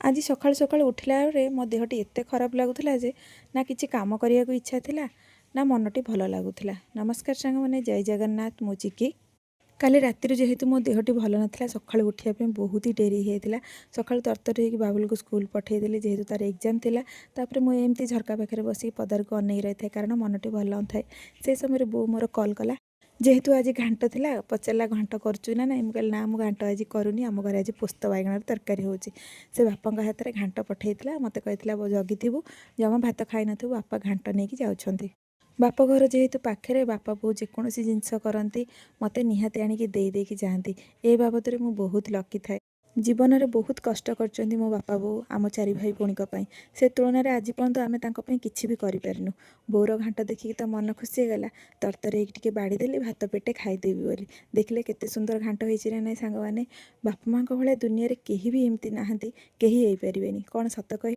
ଆଜି ସକାଳୁ ସକାଳୁ ଉଠିଲା ବେଳେ ମୋ ଦେହଟି ଏତେ ଖରାପ ଲାଗୁଥିଲା ଯେ ନା କିଛି କାମ କରିବାକୁ ଇଚ୍ଛା ଥିଲା ନା ମନଟି ଭଲ ଲାଗୁଥିଲା। ନମସ୍କାର ସାଙ୍ଗମାନେ, ଜୟ ଜଗନ୍ନାଥ। ମୁଁ ଚିକି। କାଲି ରାତିରୁ ଯେହେତୁ ମୋ ଦେହଟି ଭଲ ନଥିଲା, ସକାଳୁ ଉଠିବା ପାଇଁ ବହୁତ ହି ଡେରି ହେଇଯାଇଥିଲା। ସକାଳୁ ତରତର ହେଇକି ବାବୁଲକୁ ସ୍କୁଲ ପଠାଇଦେଲି ଯେହେତୁ ତାର ଏକ୍ଜାମ୍ ଥିଲା। ତାପରେ ମୁଁ ଏମିତି ଝରକା ପାଖରେ ବସିକି ପଦାକୁ ଅନେଇ ରହିଥାଏ, କାରଣ ମନଟି ଭଲ ନଥାଏ। ସେ ସମୟରେ ବୋଉ ମୋର କଲ୍ କଲା। ଯେହେତୁ ଆଜି ଘାଣ୍ଟ ଥିଲା, ପଚାରିଲା ଘାଣ୍ଟ କରୁଛୁ ନା ନାହିଁ। ମୁଁ କହିଲି ନା, ମୁଁ ଘାଣ୍ଟ ଆଜି କରୁନି, ଆମ ଘରେ ଆଜି ପୋସ୍ତ ବାଇଗଣର ତରକାରୀ ହେଉଛି। ସେ ବାପାଙ୍କ ହାତରେ ଘାଣ୍ଟ ପଠାଇଥିଲା। ମୋତେ କହିଥିଲା ଜଗିଥିବୁ, ଜମା ଭାତ ଖାଇନଥିବୁ, ବାପା ଘାଣ୍ଟ ନେଇକି ଯାଉଛନ୍ତି। ବାପ ଘର ଯେହେତୁ ପାଖରେ, ବାପା ବୋଉ ଯେକୌଣସି ଜିନିଷ କରନ୍ତି ମୋତେ ନିହାତି ଆଣିକି ଦେଇକି ଯାଆନ୍ତି। ଏ ବାବଦରେ ମୁଁ ବହୁତ ଲକି ଥାଏ। ଜୀବନରେ ବହୁତ କଷ୍ଟ କରିଛନ୍ତି ମୋ ବାପା ବୋଉ ଆମ 4 ଭାଇ ଭଉଣୀଙ୍କ ପାଇଁ। ସେ ତୁଳନାରେ ଆଜି ପର୍ଯ୍ୟନ୍ତ ଆମେ ତାଙ୍କ ପାଇଁ କିଛି ବି କରିପାରିନୁ। ବୋଉର ଘାଣ୍ଟ ଦେଖିକି ତ ମନ ଖୁସି ହେଇଗଲା। ତରତର ହେଇକି ଟିକେ ବାଡ଼ି ଦେଲି, ଭାତ ପେଟେ ଖାଇଦେବି ବୋଲି। ଦେଖିଲେ କେତେ ସୁନ୍ଦର ଘାଣ୍ଟ ହେଇଛି ନା ନାହିଁ ସାଙ୍ଗମାନେ। ବାପା ମାଆଙ୍କ ଭଳିଆ ଦୁନିଆରେ କେହି ବି ଏମିତି ନାହାନ୍ତି, କେହି ହେଇପାରିବେନି। କ'ଣ ସତ କହି